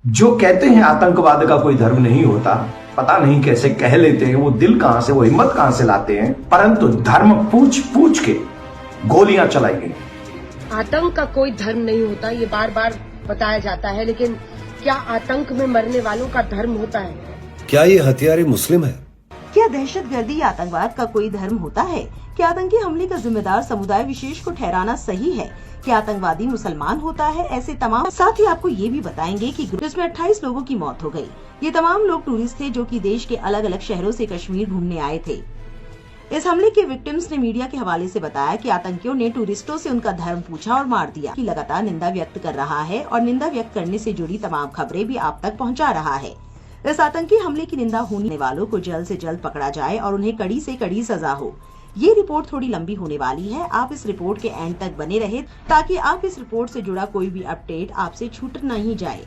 जो कहते हैं आतंकवाद का कोई धर्म नहीं होता, पता नहीं कैसे कह लेते हैं, वो दिल कहां से, वो हिम्मत कहां से लाते हैं। परंतु धर्म पूछ पूछ के गोलियां चलाई गई। आतंक का कोई धर्म नहीं होता, ये बार बार बताया जाता है, लेकिन क्या आतंक में मरने वालों का धर्म होता है? क्या ये हथियारे मुस्लिम है? क्या दहशतगर्दी या आतंकवाद का कोई धर्म होता है? क्या आतंकी हमले का जिम्मेदार समुदाय विशेष को ठहराना सही है? क्या आतंकवादी मुसलमान होता है? ऐसे तमाम साथ ही आपको ये भी बताएंगे कि जिसमें 28 लोगों की मौत हो गई। ये तमाम लोग टूरिस्ट थे जो कि देश के अलग अलग शहरों से कश्मीर घूमने आए थे। इस हमले के विक्टिम्स ने मीडिया के हवाले से बताया कि आतंकियों ने टूरिस्टों से उनका धर्म पूछा और मार दिया। कि लगातार निंदा व्यक्त कर रहा है और निंदा व्यक्त करने से जुड़ी तमाम खबरें भी आप तक पहुंचा रहा है। इस आतंकी हमले की निंदा होने वालों को जल्द से जल्द पकड़ा जाए और उन्हें कड़ी से कड़ी सजा हो। ये रिपोर्ट थोड़ी लंबी होने वाली है, आप इस रिपोर्ट के एंड तक बने रहे ताकि आप इस रिपोर्ट से जुड़ा कोई भी अपडेट आपसे छूट नहीं जाए।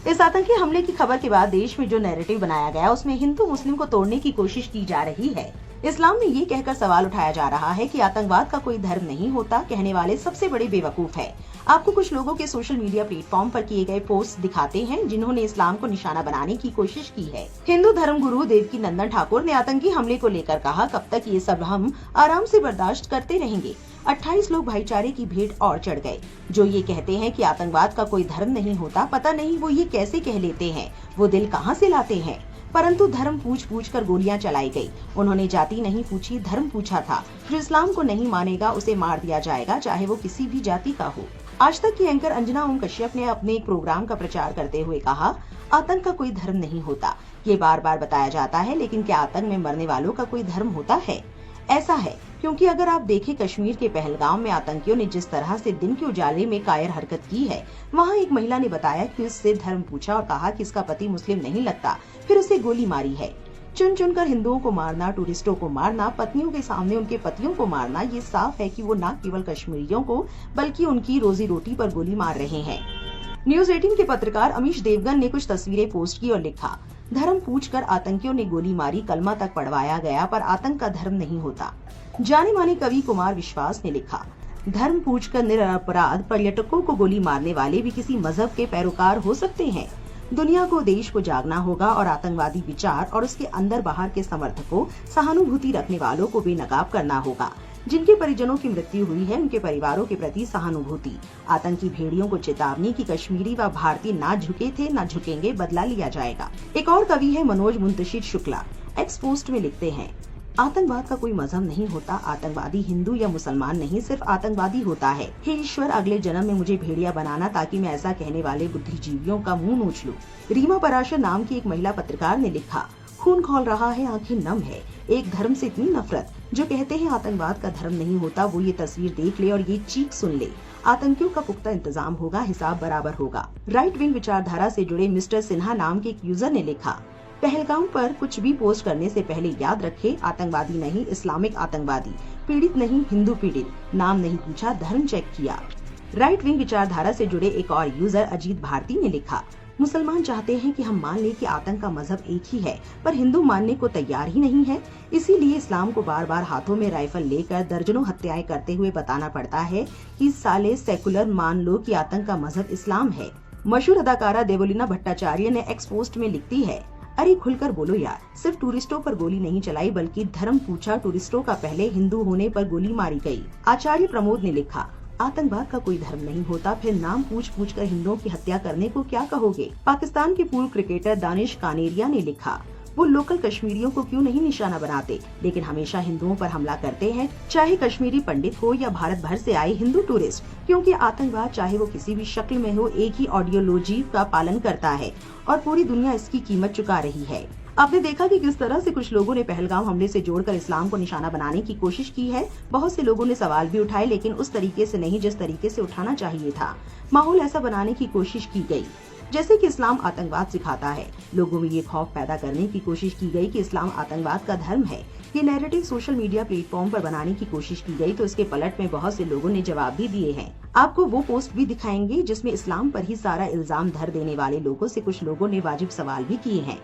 इस आतंकी हमले की खबर के बाद देश में जो नैरेटिव बनाया गया उसमें हिंदू मुस्लिम को तोड़ने की कोशिश की जा रही है। इस्लाम में ये कहकर सवाल उठाया जा रहा है कि आतंकवाद का कोई धर्म नहीं होता। कहने वाले सबसे बड़े बेवकूफ है। आपको कुछ लोगों के सोशल मीडिया प्लेटफॉर्म पर किए गए पोस्ट दिखाते हैं जिन्होंने इस्लाम को निशाना बनाने की कोशिश की है। हिंदू धर्म गुरु देवकी नंदन ठाकुर ने आतंकी हमले को लेकर कहा, कब तक ये सब हम आराम से बर्दाश्त करते रहेंगे। 28 लोग भाईचारे की भेंट और चढ़ गए। जो ये कहते हैं कि आतंकवाद का कोई धर्म नहीं होता, पता नहीं वो ये कैसे कह लेते हैं, वो दिल कहाँ से लाते हैं। परंतु धर्म पूछ पूछ कर गोलियां चलाई गई। उन्होंने जाति नहीं पूछी, धर्म पूछा था। जो इस्लाम को नहीं मानेगा उसे मार दिया जाएगा, चाहे वो किसी भी जाति का हो। आज तक की एंकर अंजना ओम कश्यप ने अपने एक प्रोग्राम का प्रचार करते हुए कहा, आतंक का कोई धर्म नहीं होता। ये बार बार बताया जाता है, लेकिन क्या आतंक में मरने वालों का कोई धर्म होता है? ऐसा है क्योंकि अगर आप देखें कश्मीर के पहलगाम में आतंकियों ने जिस तरह से दिन के उजाले में कायर हरकत की है, वहाँ एक महिला ने बताया कि उससे धर्म पूछा और कहा कि इसका पति मुस्लिम नहीं लगता, फिर उसे गोली मारी है। चुन चुनकर हिंदुओं को मारना, टूरिस्टों को मारना, पत्नियों के सामने उनके पतियों को मारना, ये साफ है कि वो न केवल कश्मीरियों को बल्कि उनकी रोजी रोटी पर गोली मार रहे हैं। न्यूज 18 के पत्रकार अमीश देवगन ने कुछ तस्वीरें पोस्ट की और लिखा, धर्म पूछकर आतंकियों ने गोली मारी, कलमा तक पढ़वाया गया, पर आतंक का धर्म नहीं होता। जाने माने कवि कुमार विश्वास ने लिखा, धर्म पूछकर निरपराध पर्यटकों को गोली मारने वाले भी किसी मजहब के पैरोकार हो सकते हैं। दुनिया को, देश को जागना होगा और आतंकवादी विचार और उसके अंदर बाहर के समर्थकों, सहानुभूति रखने वालों को बेनकाब करना होगा। जिनके परिजनों की मृत्यु हुई है उनके परिवारों के प्रति सहानुभूति। आतंकी भेड़ियों को चेतावनी कि कश्मीरी व भारतीय ना झुके थे ना झुकेंगे, बदला लिया जाएगा। एक और कवि है मनोज मुंतशिर शुक्ला, एक्स पोस्ट में लिखते हैं, आतंकवाद का कोई मजहब नहीं होता। आतंकवादी हिंदू या मुसलमान नहीं, सिर्फ आतंकवादी होता है। हे ईश्वर, अगले जन्म में मुझे भेड़िया बनाना ताकि मैं ऐसा कहने वाले बुद्धिजीवियों का मुंह नोच लूं। रीमा पराशर नाम की एक महिला पत्रकार ने लिखा, खून खौल रहा है, आंखें नम है, एक धर्म से इतनी नफरत। जो कहते हैं आतंकवाद का धर्म नहीं होता, वो ये तस्वीर देख ले और ये चीख सुन ले। आतंकियों का पुख्ता इंतजाम होगा, हिसाब बराबर होगा। राइट विंग विचारधारा से जुड़े मिस्टर सिन्हा नाम के एक यूजर ने लिखा, पहलगाम पर कुछ भी पोस्ट करने से पहले याद रखे, आतंकवादी नहीं इस्लामिक आतंकवादी, पीड़ित नहीं हिंदू पीड़ित, नाम नहीं पूछा, धर्म चेक किया। राइट विंग विचारधारा से जुड़े एक और यूजर अजीत भारती ने लिखा, मुसलमान चाहते हैं कि हम मान लें कि आतंक का मजहब एक ही है, पर हिंदू मानने को तैयार ही नहीं है। इसीलिए इस्लाम को बार बार हाथों में राइफल लेकर दर्जनों हत्याएं करते हुए बताना पड़ता है कि साले सेकुलर मान लो कि आतंक का मजहब इस्लाम है। मशहूर अदाकारा देवोलीना भट्टाचार्य ने एक्स पोस्ट में लिखती है, अरे खुलकर बोलो यार, सिर्फ टूरिस्टों पर गोली नहीं चलाई बल्कि धर्म पूछा, टूरिस्टों का पहले हिंदू होने पर गोली मारी गई। आचार्य प्रमोद ने लिखा, आतंकवाद का कोई धर्म नहीं होता, फिर नाम पूछ पूछ कर हिंदुओं की हत्या करने को क्या कहोगे। पाकिस्तान के पूर्व क्रिकेटर दानिश कानेरिया ने लिखा, वो लोकल कश्मीरियों को क्यों नहीं निशाना बनाते, लेकिन हमेशा हिंदुओं पर हमला करते हैं, चाहे कश्मीरी पंडित हो या भारत भर से आए हिंदू टूरिस्ट, क्योंकि आतंकवाद चाहे वो किसी भी शक्ल में हो, एक ही आइडियोलॉजी का पालन करता है और पूरी दुनिया इसकी कीमत चुका रही है। आपने देखा कि किस तरह से कुछ लोगों ने पहलगाम हमले से जोड़कर इस्लाम को निशाना बनाने की कोशिश की है। बहुत से लोगों ने सवाल भी उठाए, लेकिन उस तरीके से नहीं जिस तरीके से उठाना चाहिए था। माहौल ऐसा बनाने की कोशिश की गई जैसे कि इस्लाम आतंकवाद सिखाता है। लोगों में ये खौफ पैदा करने की कोशिश की गई कि इस्लाम आतंकवाद का धर्म है। ये नैरेटिव सोशल मीडिया प्लेटफॉर्म पर बनाने की कोशिश की गई तो इसके पलट में बहुत से लोगों ने जवाब भी दिए हैं। आपको वो पोस्ट भी दिखाएंगे जिसमें इस्लाम पर ही सारा इल्जाम धर देने वाले लोगों से कुछ लोगों ने वाजिब सवाल भी किए हैं।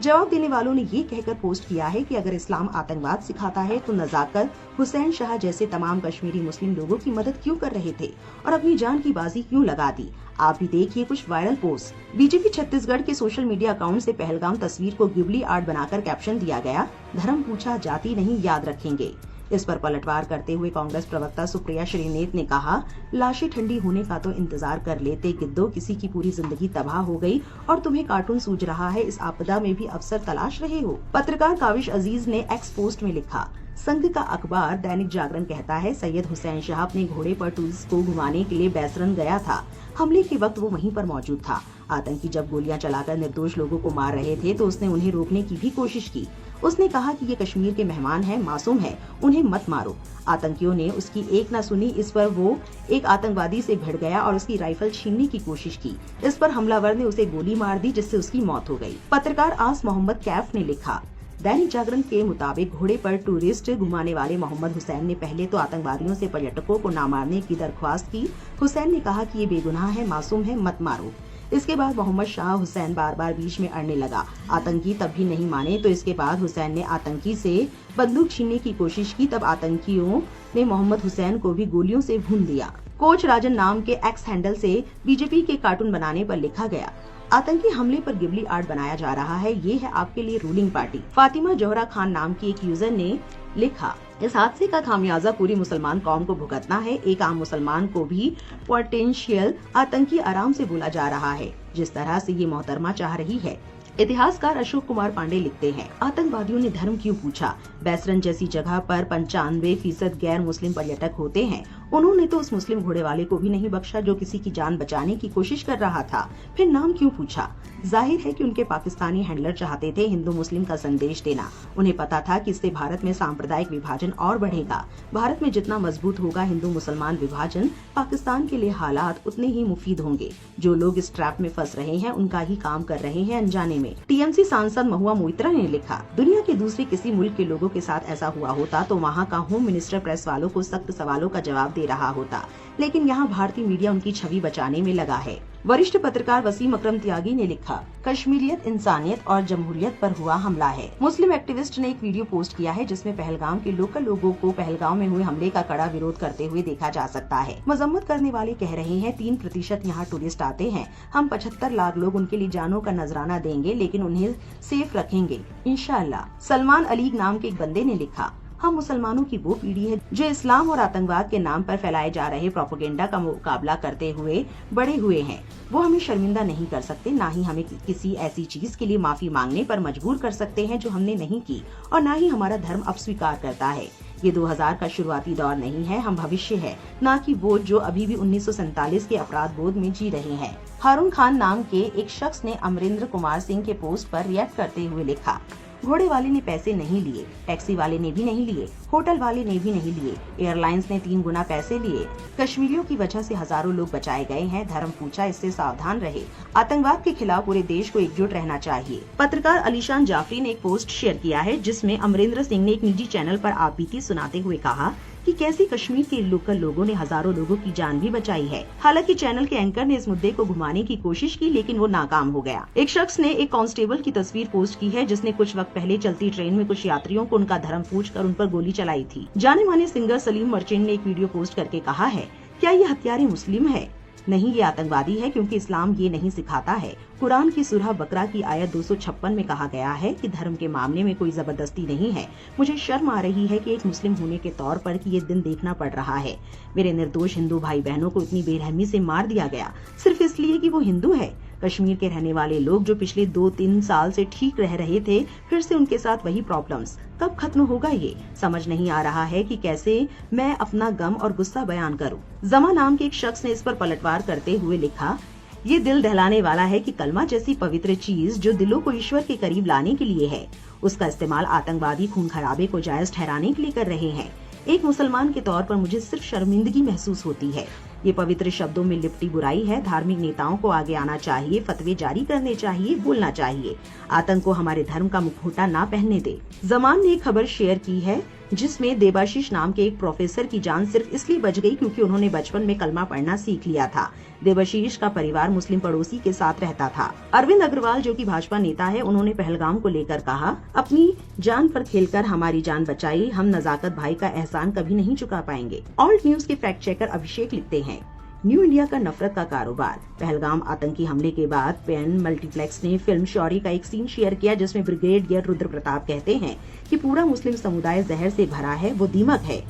जवाब देने वालों ने ये कहकर पोस्ट किया है कि अगर इस्लाम आतंकवाद सिखाता है तो नजाकत हुसैन शाह जैसे तमाम कश्मीरी मुस्लिम लोगों की मदद क्यों कर रहे थे और अपनी जान की बाजी क्यों लगा दी। आप भी देखिए कुछ वायरल पोस्ट। बीजेपी छत्तीसगढ़ के सोशल मीडिया अकाउंट से पहलगाम तस्वीर को गिबली आर्ट बनाकर कैप्शन दिया गया, धर्म पूछा जाति नहीं याद रखेंगे। इस पर पलटवार करते हुए कांग्रेस प्रवक्ता सुप्रिया श्रीनेत ने कहा, लाशें ठंडी होने का तो इंतजार कर लेते गिद्धो, किसी की पूरी जिंदगी तबाह हो गई और तुम्हें कार्टून सूझ रहा है, इस आपदा में भी अवसर तलाश रहे हो। पत्रकार काविश अजीज ने एक्स पोस्ट में लिखा, संघ का अखबार दैनिक जागरण कहता है, सैयद हुसैन शाह अपने घोड़े पर टूरिस्ट को घुमाने के लिए बैसरन गया था। हमले के वक्त वो वहीं पर मौजूद था। आतंकी जब गोलियां चलाकर निर्दोष लोगों को मार रहे थे तो उसने उन्हें रोकने की भी कोशिश की। उसने कहा कि ये कश्मीर के मेहमान हैं, मासूम है, उन्हें मत मारो। आतंकियों ने उसकी एक न सुनी। इस पर वो एक आतंकवादी से भिड़ गया और उसकी राइफल छीनने की कोशिश की। इस पर हमलावर ने उसे गोली मार दी, जिससे उसकी मौत हो गई। पत्रकार आस मोहम्मद कैफ ने लिखा, दैनिक जागरण के मुताबिक घोड़े पर टूरिस्ट घुमाने वाले मोहम्मद हुसैन ने पहले तो आतंकवादियों से पर्यटकों को न मारने की दरख्वास्त की। हुसैन ने कहा कि ये बेगुनाह है, मासूम है, मत मारो। इसके बाद मोहम्मद शाह हुसैन बार बार बीच में अड़ने लगा। आतंकी तब भी नहीं माने तो इसके बाद हुसैन ने आतंकी से बंदूक छीनने की कोशिश की। तब आतंकियों ने मोहम्मद हुसैन को भी गोलियों से भून दिया। कोच राजन नाम के एक्स हैंडल से बीजेपी के कार्टून बनाने पर लिखा गया, आतंकी हमले पर गिबली आर्ट बनाया जा रहा है, ये है आपके लिए रूलिंग पार्टी। फातिमा जोहरा खान नाम की एक यूजर ने लिखा, इस हादसे का खामियाजा पूरी मुसलमान कौम को भुगतना है। एक आम मुसलमान को भी पोटेंशियल आतंकी आराम से बोला जा रहा है, जिस तरह से ये मोहतरमा चाह रही है। इतिहासकार अशोक कुमार पांडे लिखते हैं, आतंकवादियों ने धर्म क्यों पूछा। बैसरन जैसी जगह पर 95% गैर मुस्लिम पर्यटक होते हैं। उन्होंने तो उस मुस्लिम घोड़े वाले को भी नहीं बख्शा जो किसी की जान बचाने की कोशिश कर रहा था। फिर नाम क्यों पूछा। जाहिर है कि उनके पाकिस्तानी हैंडलर चाहते थे हिंदू मुस्लिम का संदेश देना। उन्हें पता था कि इससे भारत में सांप्रदायिक विभाजन और बढ़ेगा। भारत में जितना मजबूत होगा हिंदू मुसलमान विभाजन, पाकिस्तान के लिए हालात उतने ही मुफीद होंगे। जो लोग इस ट्रैप में फंस रहे हैं उनका ही काम कर रहे हैं अनजाने में। टीएमसी सांसद महुआ मोइत्रा ने लिखा, दुनिया के दूसरे किसी मुल्क के लोगों के साथ ऐसा हुआ होता तो वहाँ का होम मिनिस्टर प्रेस वालों को सख्त सवालों का जवाब दे रहा होता, लेकिन यहाँ भारतीय मीडिया उनकी छवि बचाने में लगा है। वरिष्ठ पत्रकार वसीम अकरम त्यागी ने लिखा, कश्मीरियत इंसानियत और जमहूरियत पर हुआ हमला है। मुस्लिम एक्टिविस्ट ने एक वीडियो पोस्ट किया है जिसमें पहलगाम के लोकल लोगों को पहलगाम में हुए हमले का कड़ा विरोध करते हुए देखा जा सकता है। मजम्मत करने वाले कह रहे हैं 3% यहाँ टूरिस्ट आते हैं, हम 75 लाख लोग उनके लिए जानों का नजराना देंगे, लेकिन उन्हें सेफ रखेंगे इंशाअल्लाह। सलमान अली नाम के एक बंदे ने लिखा, हम मुसलमानों की वो पीढ़ी है जो इस्लाम और आतंकवाद के नाम पर फैलाए जा रहे प्रोपेगेंडा का मुकाबला करते हुए बड़े हुए हैं। वो हमें शर्मिंदा नहीं कर सकते, ना ही हमें किसी ऐसी चीज के लिए माफी मांगने पर मजबूर कर सकते हैं जो हमने नहीं की, और ना ही हमारा धर्म अब स्वीकार करता है। ये 2000 का शुरुआती दौर नहीं है, हम भविष्य है, ना कि वो जो अभी भी 1947 के अपराध बोध में जी रहे हैं। हारून खान नाम के एक शख्स ने अमरिंदर कुमार सिंह के पोस्ट पर रिएक्ट करते हुए लिखा, घोड़े वाले ने पैसे नहीं लिए, टैक्सी वाले ने भी नहीं लिए, होटल वाले ने भी नहीं लिए, एयरलाइंस ने 3 गुना पैसे लिए। कश्मीरियों की वजह से हजारों लोग बचाए गए हैं। धर्म पूछा, इससे सावधान रहे। आतंकवाद के खिलाफ पूरे देश को एकजुट रहना चाहिए। पत्रकार अलीशान जाफरी ने एक पोस्ट शेयर किया है जिसमें अमरिंदर सिंह ने एक निजी चैनल पर आपबीती सुनाते हुए कहा कि कैसे कश्मीर के लोकल लोगों ने हजारों लोगों की जान भी बचाई है। हालांकि चैनल के एंकर ने इस मुद्दे को घुमाने की कोशिश की, लेकिन वो नाकाम हो गया। एक शख्स ने एक कांस्टेबल की तस्वीर पोस्ट की है जिसने कुछ वक्त पहले चलती ट्रेन में कुछ यात्रियों को उनका धर्म पूछकर उन पर गोली चलाई थी। जाने माने सिंगर सलीम मर्चेंट ने एक वीडियो पोस्ट करके कहा है, क्या ये हत्यारे मुस्लिम है? नहीं, ये आतंकवादी है, क्योंकि इस्लाम ये नहीं सिखाता है। कुरान की सूरह बकरा की आयत 256 में कहा गया है कि धर्म के मामले में कोई जबरदस्ती नहीं है। मुझे शर्म आ रही है कि एक मुस्लिम होने के तौर पर कि ये दिन देखना पड़ रहा है। मेरे निर्दोष हिंदू भाई बहनों को इतनी बेरहमी से मार दिया गया सिर्फ इसलिए कि वो हिंदू है। कश्मीर के रहने वाले लोग जो पिछले 2-3 साल से ठीक रह रहे थे, फिर से उनके साथ वही प्रॉब्लम्स। कब खत्म होगा ये समझ नहीं आ रहा है कि कैसे मैं अपना गम और गुस्सा बयान करूं। जमा नाम के एक शख्स ने इस पर पलटवार करते हुए लिखा, ये दिल दहलाने वाला है कि कलमा जैसी पवित्र चीज जो दिलों को ईश्वर के करीब लाने के लिए है, उसका इस्तेमाल आतंकवादी खून खराबे को जायज ठहराने के लिए कर रहे हैं। एक मुसलमान के तौर पर मुझे सिर्फ शर्मिंदगी महसूस होती है। ये पवित्र शब्दों में लिपटी बुराई है। धार्मिक नेताओं को आगे आना चाहिए, फतवे जारी करने चाहिए, बोलना चाहिए। आतंक को हमारे धर्म का मुखौटा ना पहनने दे। जमान ने एक खबर शेयर की है जिसमें देबाशीष नाम के एक प्रोफेसर की जान सिर्फ इसलिए बच गई क्योंकि उन्होंने बचपन में कलमा पढ़ना सीख लिया था। देबाशीष का परिवार मुस्लिम पड़ोसी के साथ रहता था। अरविंद अग्रवाल जो कि भाजपा नेता है, उन्होंने पहलगाम को लेकर कहा, अपनी जान पर खेलकर हमारी जान बचाई, हम नजाकत भाई का एहसान कभी नहीं चुका पाएंगे। ऑल्ट न्यूज के फैक्ट चेकर अभिषेक लिखते हैं, न्यू इंडिया का नफरत का कारोबार। पहलगाम आतंकी हमले के बाद पेन मल्टीप्लेक्स ने फिल्म शौर्य का एक सीन शेयर किया जिसमें ब्रिगेडियर रुद्र प्रताप कहते हैं कि पूरा मुस्लिम समुदाय जहर से भरा है, वो दीमक है।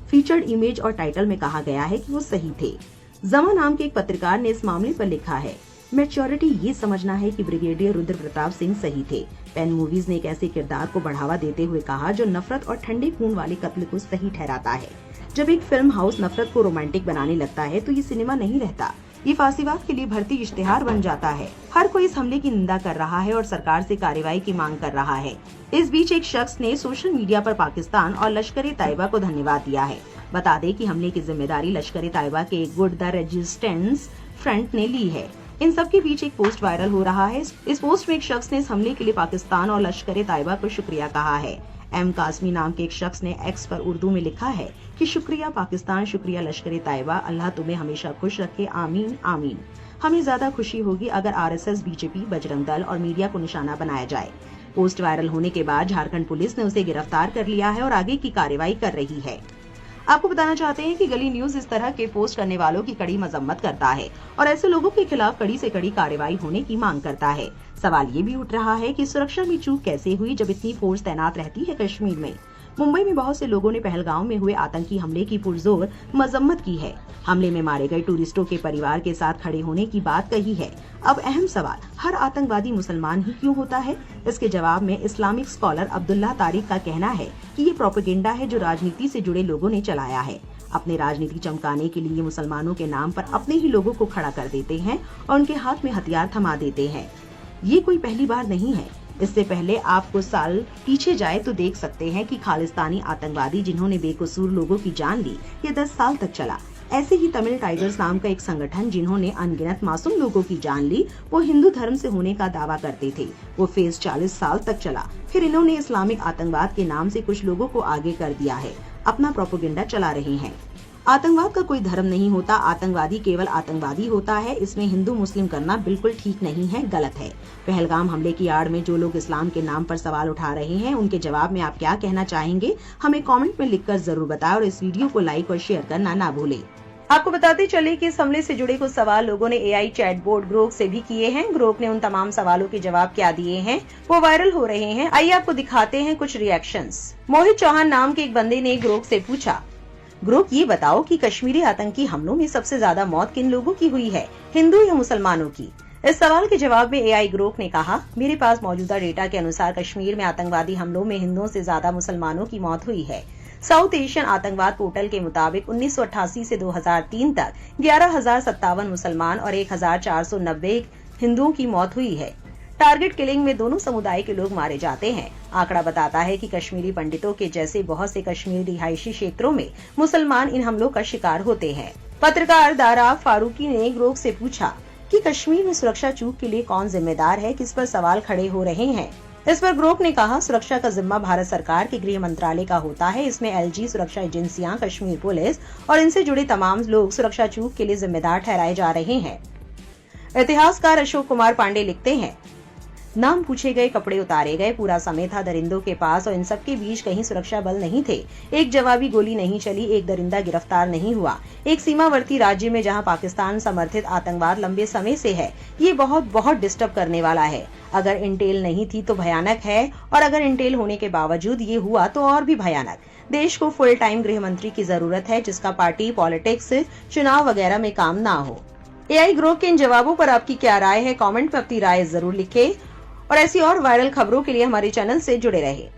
फीचर्ड इमेज और टाइटल में कहा गया है कि वो सही थे। जमा नाम के एक पत्रकार ने इस मामले पर लिखा है, मैच्योरिटी ये समझना है कि ब्रिगेडियर रुद्र प्रताप सिंह सही थे। पेन मूवीज ने एक ऐसे किरदार को बढ़ावा देते हुए कहा जो नफरत और ठंडे खून वाले कत्ल को सही ठहराता है। जब एक फिल्म हाउस नफरत को रोमांटिक बनाने लगता है तो ये सिनेमा नहीं रहता, ये फांसीवाद के लिए भर्ती इश्तेहार बन जाता है। हर कोई इस हमले की निंदा कर रहा है और सरकार से कार्रवाई की मांग कर रहा है। इस बीच एक शख्स ने सोशल मीडिया पर पाकिस्तान और लश्कर-ए-तैयबा को धन्यवाद दिया है। बता दें कि हमले की जिम्मेदारी लश्कर-ए-तैयबा के गुड द रेजिस्टेंस फ्रंट ने ली है। इन सब के बीच एक पोस्ट वायरल हो रहा है। इस पोस्ट में एक शख्स ने इस हमले के लिए पाकिस्तान और लश्कर-ए-तैयबा को शुक्रिया कहा है। एम कासमी नाम के एक शख्स ने एक्स पर उर्दू में लिखा है कि शुक्रिया पाकिस्तान, शुक्रिया लश्कर-ए-तैयबा, अल्लाह तुम्हें हमेशा खुश रखे, आमीन आमीन। हमें ज्यादा खुशी होगी अगर आरएसएस, बीजेपी, बजरंग दल और मीडिया को निशाना बनाया जाए। पोस्ट वायरल होने के बाद झारखंड पुलिस ने उसे गिरफ्तार कर लिया है और आगे की कार्रवाई कर रही है। आपको बताना चाहते हैं कि गली न्यूज इस तरह के पोस्ट करने वालों की कड़ी मजम्मत करता है और ऐसे लोगों के खिलाफ कड़ी से कड़ी कार्रवाई होने की मांग करता है। सवाल ये भी उठ रहा है कि सुरक्षा में चूक कैसे हुई जब इतनी फोर्स तैनात रहती है कश्मीर में। मुंबई में बहुत से लोगों ने पहलगाम में हुए आतंकी हमले की पुरजोर मजम्मत की है। हमले में मारे गए टूरिस्टों के परिवार के साथ खड़े होने की बात कही है। अब अहम सवाल, हर आतंकवादी मुसलमान ही क्यों होता है? इसके जवाब में इस्लामिक स्कॉलर अब्दुल्ला तारिक का कहना है कि ये प्रोपेगेंडा है जो राजनीति से जुड़े लोगों ने चलाया है। अपने राजनीति चमकाने के लिए मुसलमानों के नाम पर अपने ही लोगों को खड़ा कर देते हैं और उनके हाथ में हथियार थमा देते हैं। ये कोई पहली बार नहीं है। इससे पहले आप कुछ साल पीछे जाए तो देख सकते हैं कि खालिस्तानी आतंकवादी जिन्होंने बेकसूर लोगों की जान ली, ये 10 साल तक चला। ऐसे ही तमिल टाइगर्स नाम का एक संगठन जिन्होंने अनगिनत मासूम लोगों की जान ली, वो हिंदू धर्म से होने का दावा करते थे। वो फेज 40 साल तक चला। फिर इन्होंने इस्लामिक आतंकवाद के नाम से कुछ लोगों को आगे कर दिया है, अपना प्रोपेगेंडा चला रहे हैं। आतंकवाद का कोई धर्म नहीं होता, आतंकवादी केवल आतंकवादी होता है। इसमें हिंदू मुस्लिम करना बिल्कुल ठीक नहीं है, गलत है। पहलगाम हमले की आड़ में जो लोग इस्लाम के नाम पर सवाल उठा रहे हैं, उनके जवाब में आप क्या कहना चाहेंगे? हमें कमेंट में लिखकर जरूर बताएं और इस वीडियो को लाइक और शेयर करना ना भूलें। आपको बताते चले कि इस हमले से जुड़े कुछ सवाल लोगों ने एआई चैटबॉट ग्रोक से भी किए हैं। ग्रोक ने उन तमाम सवालों के जवाब क्या दिए हैं वो वायरल हो रहे हैं। आइए आपको दिखाते हैं कुछ रिएक्शंस। मोहित चौहान नाम के एक बंदे ने ग्रोक से पूछा, ग्रोक ये बताओ कि कश्मीरी आतंकी हमलों में सबसे ज्यादा मौत किन लोगों की हुई है, हिंदू या मुसलमानों की? इस सवाल के जवाब में एआई ग्रोक ने कहा, मेरे पास मौजूदा डेटा के अनुसार कश्मीर में आतंकवादी हमलों में हिंदुओं से ज्यादा मुसलमानों की मौत हुई है। साउथ एशियन आतंकवाद पोर्टल के मुताबिक 1988 से 2003 तक 11,057 मुसलमान और 1,490 हिंदुओं की मौत हुई है। टारगेट किलिंग में दोनों समुदाय के लोग मारे जाते हैं। आंकड़ा बताता है कि कश्मीरी पंडितों के जैसे बहुत से कश्मीरी रिहायशी क्षेत्रों में मुसलमान इन हमलों का शिकार होते हैं। पत्रकार दारा फारूकी ने ग्रोक से पूछा कि कश्मीर में सुरक्षा चूक के लिए कौन जिम्मेदार है, किस पर सवाल खड़े हो रहे हैं। इस पर ग्रोक ने कहा, सुरक्षा का जिम्मा भारत सरकार के गृह मंत्रालय का होता है। इसमें एलजी, सुरक्षा एजेंसियां, कश्मीर पुलिस और इनसे जुड़े तमाम लोग सुरक्षा चूक के लिए जिम्मेदार ठहराए जा रहे हैं। इतिहासकार अशोक कुमार पांडे लिखते हैं, नाम पूछे गए, कपड़े उतारे गए, पूरा समय था दरिंदों के पास और इन सब के बीच कहीं सुरक्षा बल नहीं थे। एक जवाबी गोली नहीं चली, एक दरिंदा गिरफ्तार नहीं हुआ। एक सीमावर्ती राज्य में जहां पाकिस्तान समर्थित आतंकवाद लंबे समय से है, ये बहुत बहुत डिस्टर्ब करने वाला है। अगर इंटेल नहीं थी तो भयानक है, और अगर इंटेल होने के बावजूद ये हुआ तो और भी भयानक। देश को फुल टाइम गृह मंत्री की जरूरत है जिसका पार्टी पॉलिटिक्स, चुनाव वगैरह में काम ना हो। एआई ग्रोक के इन जवाबों पर आपकी क्या राय है? कमेंट में अपनी राय जरूर लिखें और ऐसी और वायरल खबरों के लिए हमारे चैनल से जुड़े रहें।